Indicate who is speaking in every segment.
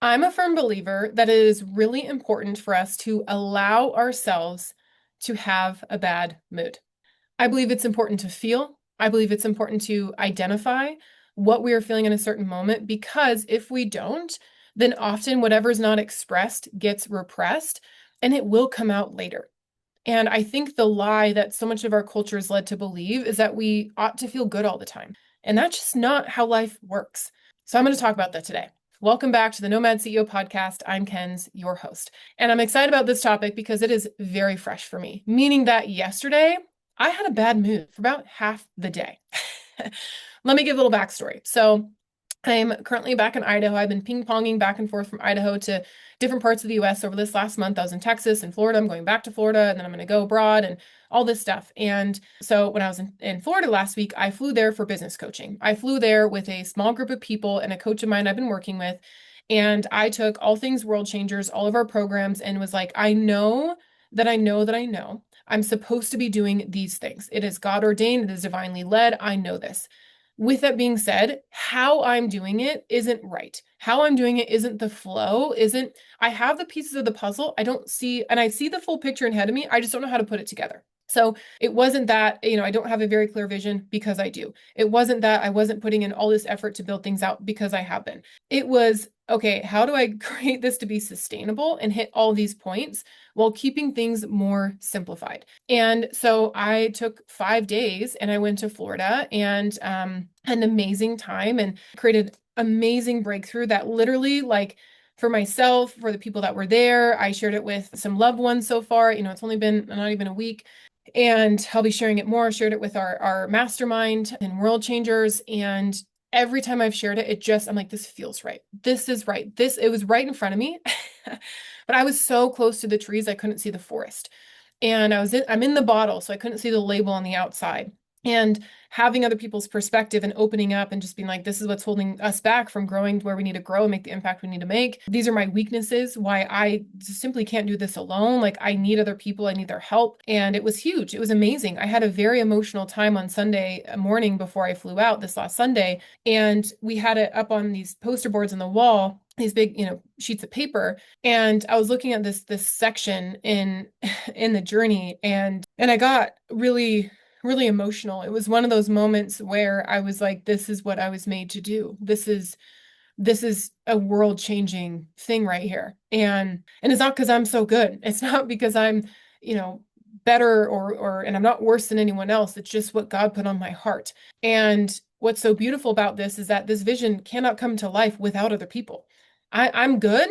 Speaker 1: I'm a firm believer that it is really important for us to allow ourselves to have a bad mood. I believe it's important to feel. I believe it's important to identify what we are feeling in a certain moment because if we don't, then often whatever's not expressed gets repressed and it will come out later. And I think the lie that so much of our culture is led to believe is that we ought to feel good all the time. And that's just not how life works. So I'm going to talk about that today. Welcome back to the Nomad CEO podcast. I'm Ken's, your host. And I'm excited about this topic because it is very fresh for me, meaning that yesterday I had a bad mood for about half the day. Let me give a little backstory. So I'm currently back in Idaho. I've been ping-ponging back and forth from Idaho to different parts of the US over this last month. I was in Texas and Florida. I'm going back to Florida and then I'm going to go abroad and all this stuff. And so when I was in Florida last week, I flew there for business coaching. I flew there with a small group of people and a coach of mine I've been working with. And I took all things World Changers, all of our programs, and was like, I know that I know that I know I'm supposed to be doing these things. It is God ordained, it is divinely led. I know this. With that being said, how I'm doing it isn't right. How I'm doing it isn't the flow, isn't, I have the pieces of the puzzle. I don't see, and I see the full picture ahead of me. I just don't know how to put it together. So it wasn't that, I don't have a very clear vision because I do. It wasn't that I wasn't putting in all this effort to build things out because I have been. It was, okay, how do I create this to be sustainable and hit all these points while keeping things more simplified? And so I took 5 days and I went to Florida and had an amazing time and created amazing breakthrough that literally like for myself, for the people that were there, I shared it with some loved ones so far. It's only been not even a week. And I'll be sharing it more. I shared it with our mastermind and World Changers. And every time I've shared it, I'm like, this feels right. This is right. It was right in front of me. But I was so close to the trees, I couldn't see the forest. And I'm in the bottle, so I couldn't see the label on the outside. And having other people's perspective and opening up and just being like, this is what's holding us back from growing to where we need to grow and make the impact we need to make. These are my weaknesses, why I simply can't do this alone. Like I need other people, I need their help. And it was huge. It was amazing. I had a very emotional time on Sunday morning before I flew out this last Sunday. And we had it up on these poster boards on the wall, these big, sheets of paper. And I was looking at this section in in the journey and I got really emotional. It was one of those moments where I was like, this is what I was made to do. This is a world-changing thing right here. And it's not because I'm so good. It's not because I'm, better or and I'm not worse than anyone else. It's just what God put on my heart. And what's so beautiful about this is that this vision cannot come to life without other people. I'm good.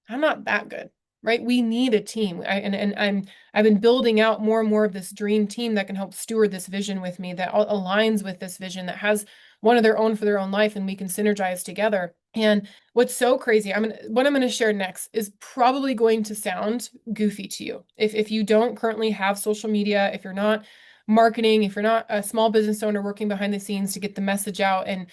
Speaker 1: I'm not that good, right? We need a team. I've been building out more and more of this dream team that can help steward this vision with me, that aligns with this vision, that has one of their own for their own life, and we can synergize together. And what's so crazy, what I'm going to share next is probably going to sound goofy to you. If you don't currently have social media, if you're not marketing, if you're not a small business owner working behind the scenes to get the message out and,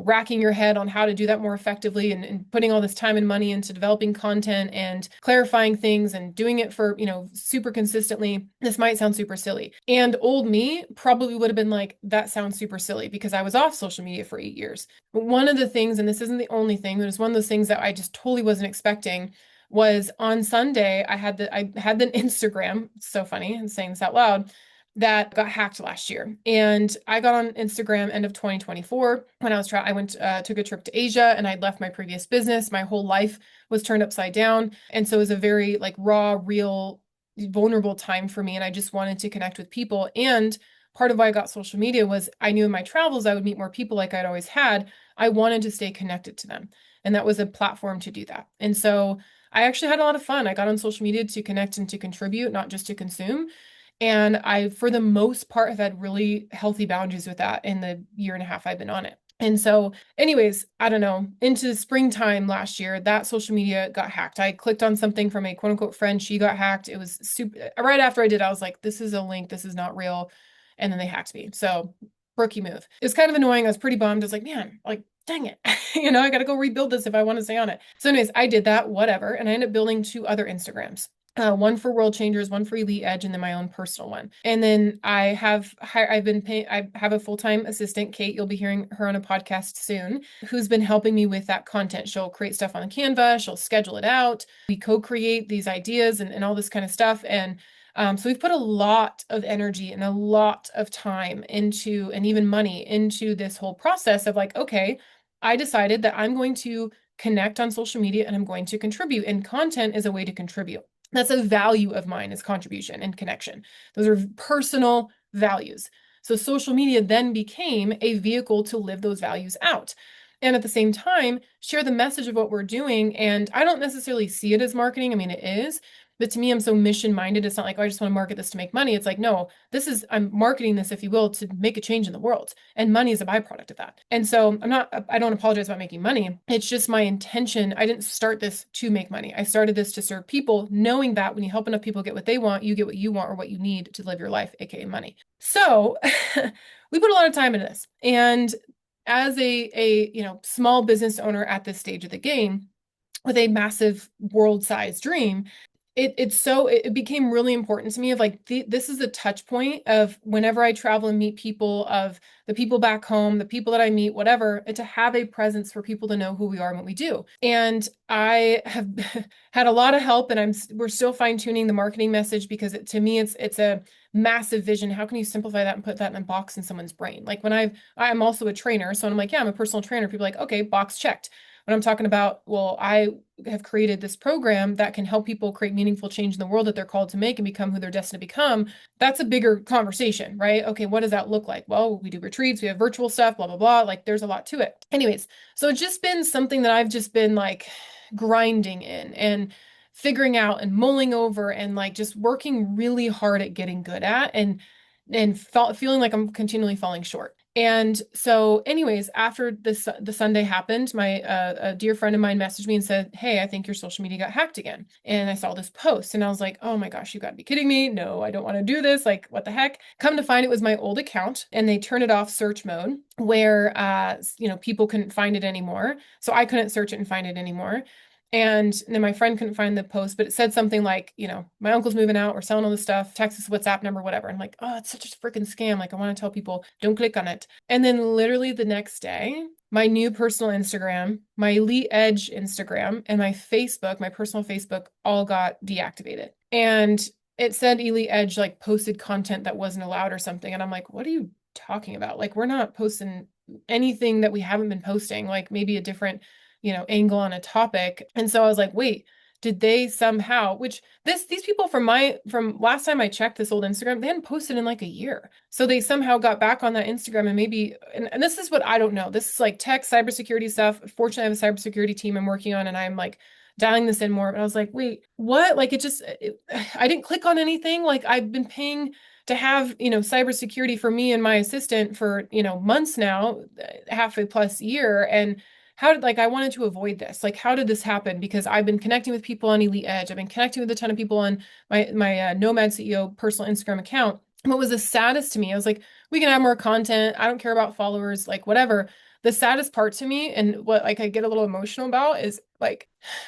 Speaker 1: racking your head on how to do that more effectively and putting all this time and money into developing content and clarifying things and doing it for, super consistently, this might sound super silly. And old me probably would have been like, that sounds super silly because I was off social media for 8 years. But one of the things, and this isn't the only thing, but it's one of those things that I just totally wasn't expecting was on Sunday, I had the Instagram, it's so funny, I'm saying this out loud, that got hacked last year. And I got on Instagram end of 2024 when I went, took a trip to Asia and I'd left my previous business. My whole life was turned upside down. And so it was a very like raw, real, vulnerable time for me. And I just wanted to connect with people. And part of why I got social media was I knew in my travels, I would meet more people like I'd always had. I wanted to stay connected to them. And that was a platform to do that. And so I actually had a lot of fun. I got on social media to connect and to contribute, not just to consume. And I, for the most part, have had really healthy boundaries with that in the year and a half I've been on it. And so anyways, I don't know, into springtime last year, that social media got hacked. I clicked on something from a quote unquote friend. She got hacked. It was super, right after I did, I was like, this is a link. This is not real. And then they hacked me. So rookie move. It was kind of annoying. I was pretty bummed. I was like, man, like, dang it. I got to go rebuild this if I want to stay on it. So anyways, I did that, whatever. And I ended up building 2 other Instagrams. one for World Changers, one for Elite Edge, and then my own personal one. And then I've been paying, I have a full-time assistant, Kate, you'll be hearing her on a podcast soon, who's been helping me with that content. She'll create stuff on Canva, she'll schedule it out. We co-create these ideas and all this kind of stuff. And so we've put a lot of energy and a lot of time into, and even money into this whole process of like, okay, I decided that I'm going to connect on social media and I'm going to contribute, and content is a way to contribute. That's a value of mine, is contribution and connection. Those are personal values. So social media then became a vehicle to live those values out. And at the same time, share the message of what we're doing. And I don't necessarily see it as marketing. I mean, it is. But to me, I'm so mission minded. It's not like, oh, I just want to market this to make money. It's like, no, I'm marketing this, if you will, to make a change in the world. And money is a byproduct of that. And so I don't apologize about making money. It's just my intention. I didn't start this to make money. I started this to serve people, knowing that when you help enough people get what they want, you get what you want or what you need to live your life, aka money. So we put a lot of time into this. And as a small business owner at this stage of the game with a massive world-sized dream, it became really important to me of like this is a touch point of whenever I travel and meet people, of the people back home, the people that I meet, whatever, and to have a presence for people to know who we are and what we do. And I have had a lot of help, and we're still fine-tuning the marketing message, because to me it's a massive vision. How can you simplify that and put that in a box in someone's brain? Like I'm also a trainer, so I'm like, yeah, I'm a personal trainer. People are like, okay, box checked. When I'm talking about, well, I have created this program that can help people create meaningful change in the world that they're called to make and become who they're destined to become, that's a bigger conversation, right? Okay, what does that look like? Well, we do retreats, we have virtual stuff, blah, blah, blah. Like there's a lot to it. Anyways, so it's just been something that I've just been like grinding in and figuring out and mulling over and like just working really hard at getting good at, and feeling like I'm continually falling short. And so anyways, after the Sunday happened, a dear friend of mine messaged me and said, hey, I think your social media got hacked again. And I saw this post and I was like, oh my gosh, you got to be kidding me. No, I don't want to do this. Like, what the heck? Come to find, it was my old account, and they turned it off search mode where, people couldn't find it anymore. So I couldn't search it and find it anymore. And then my friend couldn't find the post, but it said something like, my uncle's moving out, we're selling all this stuff, text us WhatsApp number, whatever. I'm like, oh, it's such a freaking scam. Like, I want to tell people, don't click on it. And then literally the next day, my new personal Instagram, my Elite Edge Instagram, and my Facebook, my personal Facebook, all got deactivated. And it said Elite Edge like posted content that wasn't allowed or something. And I'm like, what are you talking about? Like, we're not posting anything that we haven't been posting, like maybe a different angle on a topic. And so I was like, wait, did they somehow, which these people from last time I checked this old Instagram, they hadn't posted in like a year. So they somehow got back on that Instagram, and maybe, and this is what I don't know. This is like tech, cybersecurity stuff. Fortunately, I have a cybersecurity team I'm working on, and I'm like dialing this in more. But I was like, wait, what? Like I didn't click on anything. Like I've been paying to have, cybersecurity for me and my assistant for, months now, half a plus year. And I wanted to avoid this. Like, how did this happen? Because I've been connecting with people on Elite Edge. I've been connecting with a ton of people on my Nomad CEO personal Instagram account. What was the saddest to me, I was like, we can have more content. I don't care about followers, like whatever. The saddest part to me, and what like I get a little emotional about, is like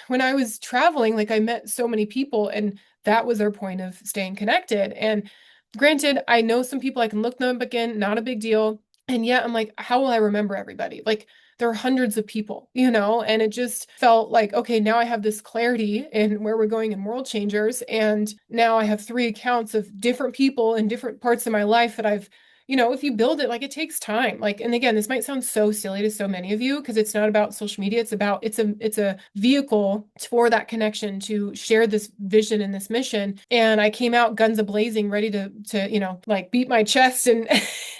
Speaker 1: when I was traveling, like I met so many people, and that was their point of staying connected. And granted, I know some people, I can look them up again, not a big deal. And yet I'm like, how will I remember everybody? Like, there are hundreds of people, and it just felt like, okay, now I have this clarity in where we're going in World Changers. And now I have 3 accounts of different people in different parts of my life that I've, if you build it, like it takes time. Like, and again, this might sound so silly to so many of you, because it's not about social media. It's a vehicle for that connection, to share this vision and this mission. And I came out guns a-blazing, ready to, like beat my chest and,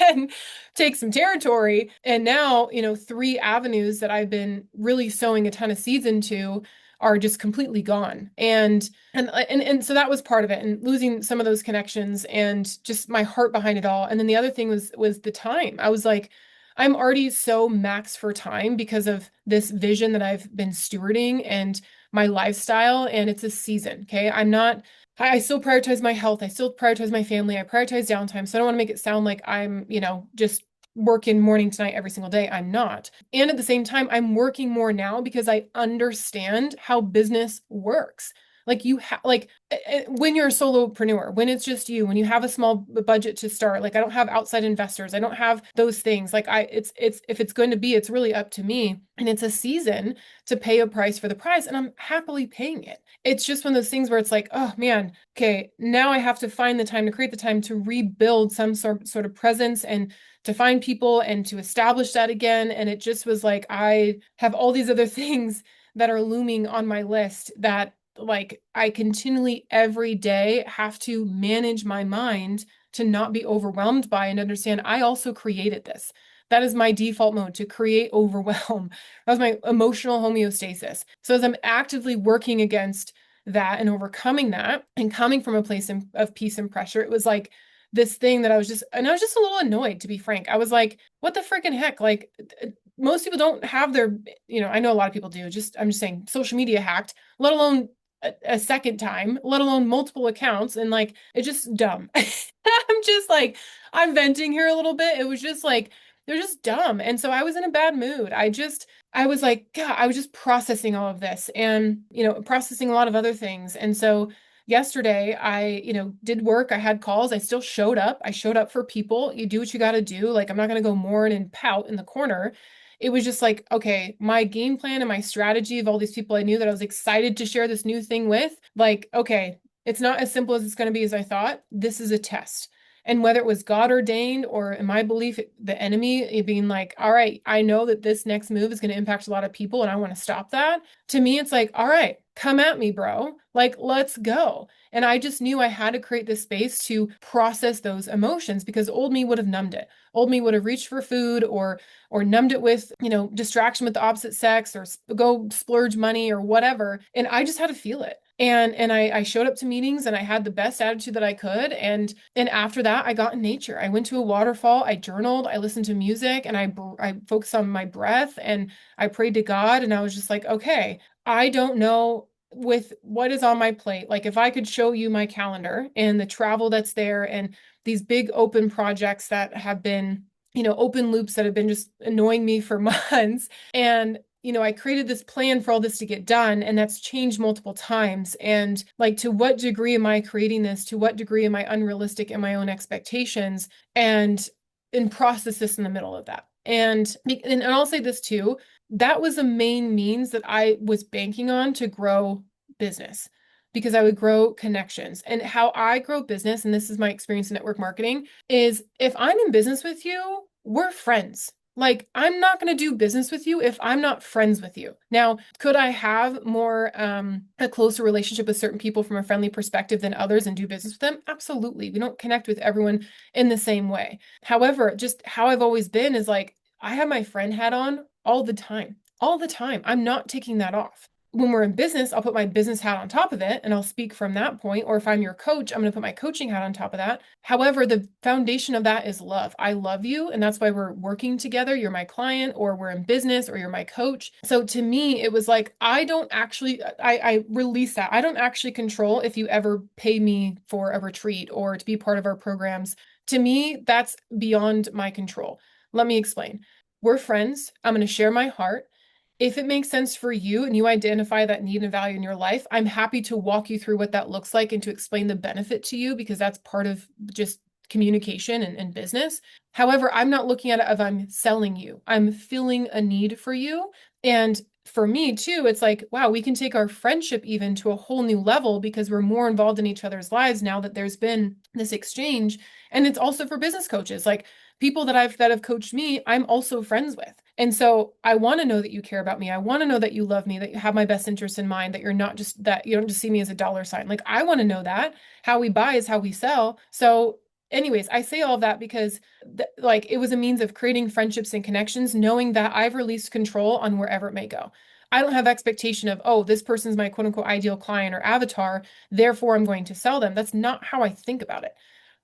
Speaker 1: and take some territory. And now, 3 avenues that I've been really sowing a ton of seeds into are just completely gone. And so that was part of it, and losing some of those connections and just my heart behind it all. And then the other thing was the time. I was like, I'm already so maxed for time because of this vision that I've been stewarding and my lifestyle, and it's a season. Okay. I still prioritize my health. I still prioritize my family. I prioritize downtime. So I don't want to make it sound like I'm, just working morning to night every single day. I'm not. And at the same time, I'm working more now because I understand how business works. Like you have like when you're a solopreneur, when it's just you, when you have a small budget to start, like I don't have outside investors, I don't have those things. Like it's if it's going to be, it's really up to me. And it's a season to pay a price for the prize, and I'm happily paying it. It's just one of those things where it's like, oh man, okay, now I have to find the time to create the time to rebuild some sort of presence and to find people and to establish that again. And it just was like, I have all these other things that are looming on my list that like I continually every day have to manage my mind to not be overwhelmed by and understand I also created this. That is my default mode to create overwhelm. That was my emotional homeostasis. So as I'm actively working against that and overcoming that and coming from a place of peace and pressure, it was like this thing that I was just a little annoyed, to be frank. I was like, what the freaking heck? Like, most people don't have their, I know a lot of people do. I'm just saying, social media hacked, let alone a second time, let alone multiple accounts. And like, it's just dumb. I'm just like, I'm venting here a little bit. It was just like, they're just dumb. And so I was in a bad mood. I was like, God, I was just processing all of this and, processing a lot of other things. And so yesterday I, did work. I had calls. I still showed up. I showed up for people. You do what you got to do. Like, I'm not going to go mourn and pout in the corner. It was just like, okay, my game plan and my strategy of all these people I knew that I was excited to share this new thing with, like, okay, it's not as simple as it's going to be as I thought. This is a test. And whether it was God ordained or in my belief, the enemy, it being like, all right, I know that this next move is going to impact a lot of people and I want to stop that. To me, it's like, all right, come at me, bro. Like, let's go. And I just knew I had to create this space to process those emotions because old me would have numbed it. Old me would have reached for food or numbed it with, distraction with the opposite sex or go splurge money or whatever. And I just had to feel it. And I showed up to meetings and I had the best attitude that I could. And after that, I got in nature. I went to a waterfall, I journaled, I listened to music, and I focused on my breath and I prayed to God. And I was just like, okay, I don't know with what is on my plate. Like if I could show you my calendar and the travel that's there and these big open projects that have been, open loops that have been just annoying me for months. And I created this plan for all this to get done, and that's changed multiple times. And like, to what degree am I creating this? To what degree am I unrealistic in my own expectations? And process this in the middle of that. And I'll say this too, that was the main means that I was banking on to grow business because I would grow connections. And how I grow business, and this is my experience in network marketing, is if I'm in business with you, we're friends. Like, I'm not going to do business with you if I'm not friends with you. Now, could I have more a closer relationship with certain people from a friendly perspective than others and do business with them? Absolutely. We don't connect with everyone in the same way. However, just how I've always been is like, I have my friend hat on all the time. All the time. I'm not taking that off. When we're in business, I'll put my business hat on top of it and I'll speak from that point. Or if I'm your coach, I'm going to put my coaching hat on top of that. However, the foundation of that is love. I love you. And that's why we're working together. You're my client, or we're in business, or you're my coach. So to me, it was like, I release that. I don't actually control if you ever pay me for a retreat or to be part of our programs. To me, that's beyond my control. Let me explain. We're friends. I'm going to share my heart. If it makes sense for you and you identify that need and value in your life, I'm happy to walk you through what that looks like and to explain the benefit to you because that's part of just communication and business. However, I'm not looking at it as I'm selling you. I'm filling a need for you. And for me too, it's like, wow, we can take our friendship even to a whole new level because we're more involved in each other's lives now that there's been this exchange. And it's also for business coaches. Like, people that have coached me, I'm also friends with. And so I want to know that you care about me. I want to know that you love me, that you have my best interest in mind, that you're not just that you don't just see me as a dollar sign. Like, I want to know that. How we buy is how we sell. So anyways, I say all of that because like, it was a means of creating friendships and connections, knowing that I've released control on wherever it may go. I don't have expectation of, oh, this person's my quote unquote ideal client or avatar, therefore I'm going to sell them. That's not how I think about it.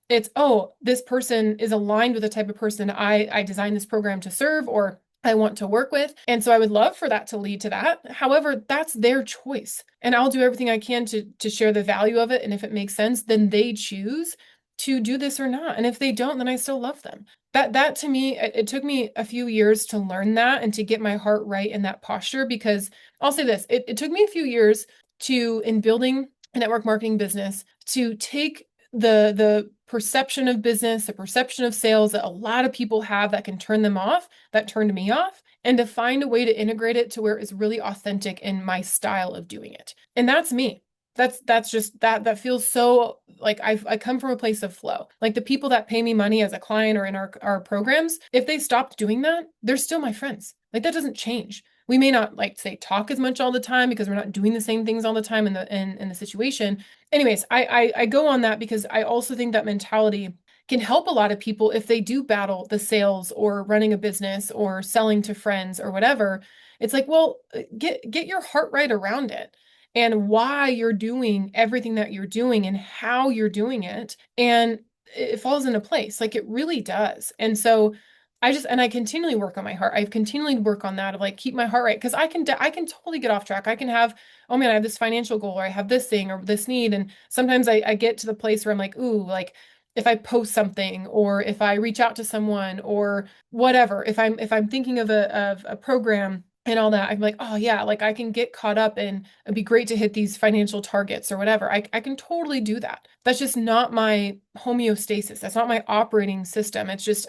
Speaker 1: It's, oh, this person is aligned with the type of person I designed this program to serve or I want to work with. And so I would love for that to lead to that. However, that's their choice. And I'll do everything I can to share the value of it. And if it makes sense, then they choose to do this or not. And if they don't, then I still love them. That to me, it took me a few years to learn that and to get my heart right in that posture because I'll say this, it took me a few years to, in building a network marketing business, to take the perception of business, the perception of sales that a lot of people have that can turn them off, that turned me off, and to find a way to integrate it to where it's really authentic in my style of doing it. And that's me. That's just that feels so like I come from a place of flow. Like the people that pay me money as a client or in our programs, if they stopped doing that, they're still my friends. Like that doesn't change. We may not like say talk as much all the time because we're not doing the same things all the time in the situation. Anyways, I go on that because I also think that mentality can help a lot of people if they do battle the sales or running a business or selling to friends or whatever. It's like, well, get your heart right around it and why you're doing everything that you're doing and how you're doing it. And it falls into place. Like it really does. And so I continually work on my heart. I've continually work on that of like keep my heart right because I can totally get off track. I can have, oh man, I have this financial goal or I have this thing or this need. And sometimes I get to the place where I'm like, ooh, like if I post something or if I reach out to someone or whatever, if I'm thinking of a program and all that, I'm like, oh yeah, like I can get caught up in it'd be great to hit these financial targets or whatever. I can totally do that. That's just not my homeostasis. That's not my operating system. It's just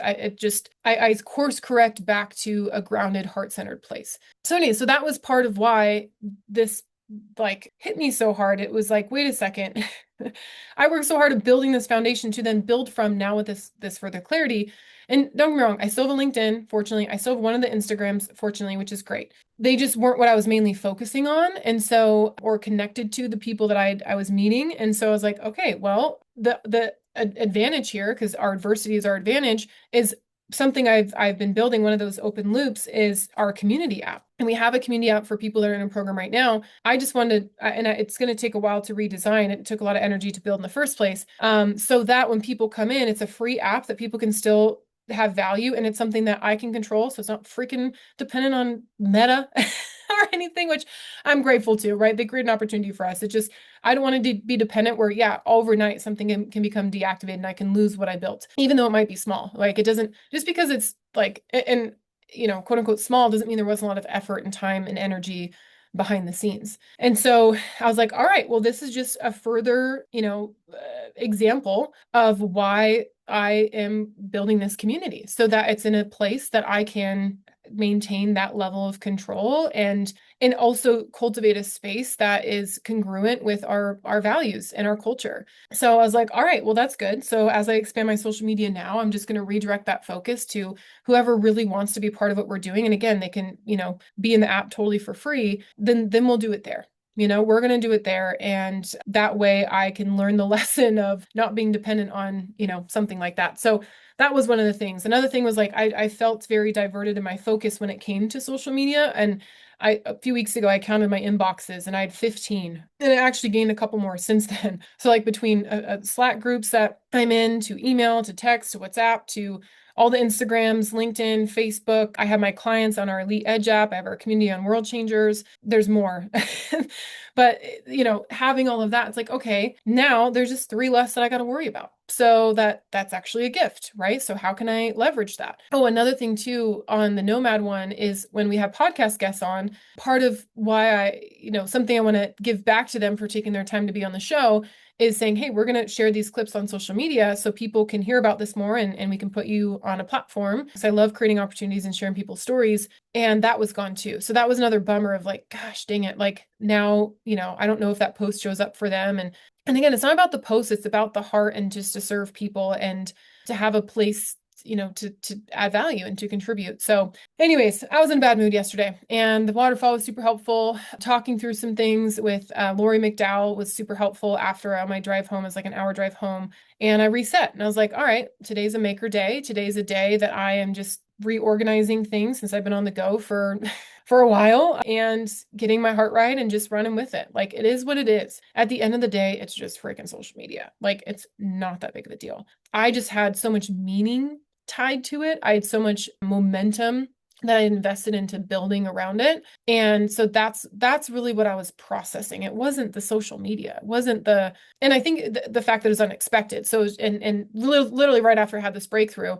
Speaker 1: I course correct back to a grounded, heart-centered place. So anyway, so that was part of why this like hit me so hard. It was like, wait a second. I worked so hard at building this foundation to then build from now with this further clarity. And don't get me wrong, I still have a LinkedIn, fortunately. I still have one of the Instagrams, fortunately, which is great. They just weren't what I was mainly focusing on. And so, or connected to the people that I was meeting. And so I was like, okay, well, the advantage here, because our adversity is our advantage, is something I've been building. One of those open loops is our community app. And we have a community app for people that are in a program right now. I just wanted, and it's going to take a while to redesign. It took a lot of energy to build in the first place. So that when people come in, it's a free app that people can still have value and it's something that I can control. So it's not freaking dependent on Meta or anything, which I'm grateful to, right? They create an opportunity for us. It just, I don't want to be dependent where, yeah, overnight something can become deactivated and I can lose what I built, even though it might be small. Like it doesn't, just because it's like, and you know, quote unquote small doesn't mean there wasn't a lot of effort and time and energy behind the scenes. And so I was like, all right, well, this is just a further, example of why I am building this community so that it's in a place that I can maintain that level of control and also cultivate a space that is congruent with our values and our culture. So I was like, all right, well, that's good. So as I expand my social media now, I'm just going to redirect that focus to whoever really wants to be part of what we're doing. And again, they can, be in the app totally for free, then we'll do it there. We're going to do it there. And that way I can learn the lesson of not being dependent on, something like that. So that was one of the things. Another thing was like, I felt very diverted in my focus when it came to social media. And a few weeks ago, I counted my inboxes and I had 15 and I actually gained a couple more since then. So like between Slack groups that I'm in to email, to text, to WhatsApp, to all the Instagrams, LinkedIn, Facebook. I have my clients on our Elite Edge app. I have our community on World Changers. There's more. But, having all of that, it's like, okay, now there's just 3 less that I got to worry about. So that's actually a gift, right? So how can I leverage that? Oh, another thing too on the Nomad one is when we have podcast guests on, part of why something I want to give back to them for taking their time to be on the show is saying, hey, we're going to share these clips on social media so people can hear about this more and we can put you on a platform. Because I love creating opportunities and sharing people's stories. And that was gone too. So that was another bummer of like, gosh, dang it. Like now, I don't know if that post shows up for them. And again, it's not about the post, it's about the heart and just to serve people and to have a place to add value and to contribute. So anyways, I was in a bad mood yesterday and the waterfall was super helpful. Talking through some things with Lori McDowell was super helpful after my drive home. It was like an hour drive home and I reset and I was like, all right, today's a maker day. Today's a day that I am just reorganizing things since I've been on the go for a while and getting my heart right and just running with it. Like it is what it is. At the end of the day, it's just freaking social media. Like it's not that big of a deal. I just had so much meaning tied to it. I had so much momentum that I invested into building around it. And so that's really what I was processing. It wasn't the social media. It wasn't and I think the fact that it was unexpected. So, and literally right after I had this breakthrough,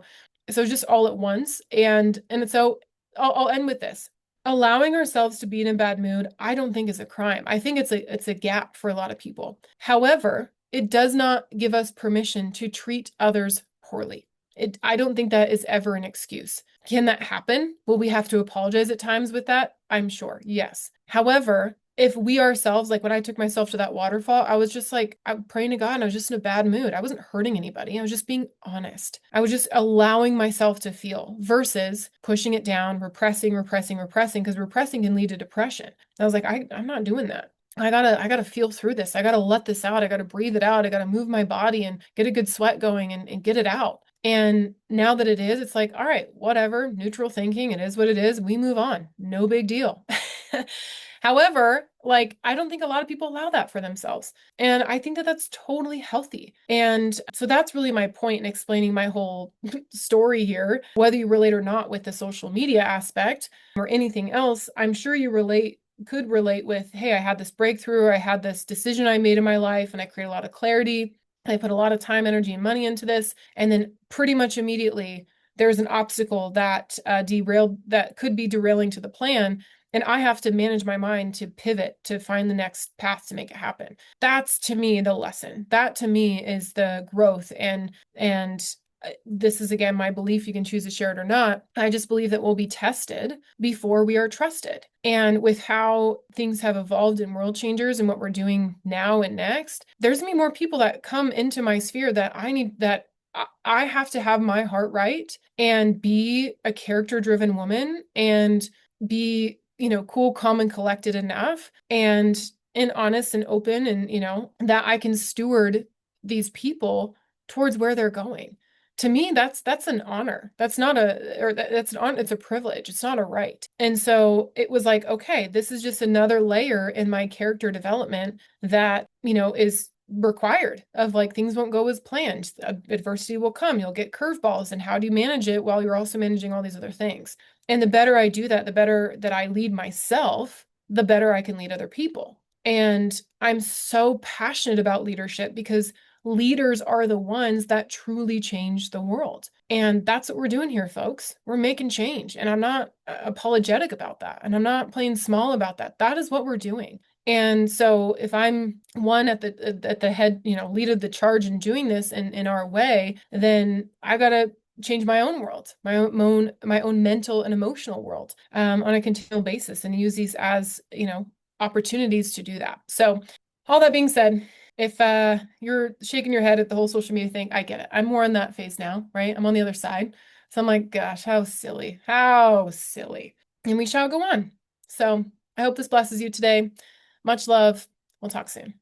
Speaker 1: so it was just all at once. And so I'll end with this. allowing ourselves to be in a bad mood, I don't think is a crime. I think it's a gap for a lot of people. However, it does not give us permission to treat others poorly. I don't think that is ever an excuse. Can that happen? Will we have to apologize at times with that? I'm sure. Yes. However, if we ourselves, like when I took myself to that waterfall, I was just like, I'm praying to God and I was just in a bad mood. I wasn't hurting anybody. I was just being honest. I was just allowing myself to feel versus pushing it down, repressing, repressing, repressing, because repressing can lead to depression. And I was like, I'm not doing that. I gotta feel through this. I gotta let this out. I gotta breathe it out. I gotta move my body and get a good sweat going and get it out. And now that it is, it's like, all right, whatever, neutral thinking, it is what it is. We move on. No big deal. However, like, I don't think a lot of people allow that for themselves. And I think that that's totally healthy. And so that's really my point in explaining my whole story here. Whether you relate or not with the social media aspect or anything else, I'm sure you could relate with, hey, I had this breakthrough, or I had this decision I made in my life, and I created a lot of clarity. I put a lot of time, energy, and money into this. And then pretty much immediately, there's an obstacle that that could be derailing to the plan. And I have to manage my mind to pivot to find the next path to make it happen. That's to me the lesson. That to me is the growth. And this is again my belief. You can choose to share it or not. I just believe that we'll be tested before we are trusted. And with how things have evolved in World Changers and what we're doing now and next, there's gonna be more people that come into my sphere that I have to have my heart right and be a character-driven woman and be, cool, calm, and collected enough and honest and open and, that I can steward these people towards where they're going. To me, that's an honor. That's not a, or that's an honor, it's a privilege. It's not a right. And so it was like, okay, this is just another layer in my character development that, is required of like things won't go as planned. Adversity will come. You'll get curveballs. And how do you manage it while you're also managing all these other things? And the better I do that, the better that I lead myself, the better I can lead other people. And I'm so passionate about leadership because leaders are the ones that truly change the world. And that's what we're doing here, folks. We're making change. And I'm not apologetic about that. And I'm not playing small about that. That is what we're doing. And so if I'm one at the head, lead of the charge in doing this in our way, then I gotta change my own world, my own mental and emotional world on a continual basis and use these as, opportunities to do that. So all that being said, if you're shaking your head at the whole social media thing, I get it. I'm more on that phase now, right? I'm on the other side. So I'm like, gosh, how silly, how silly. And we shall go on. So I hope this blesses you today. Much love. We'll talk soon.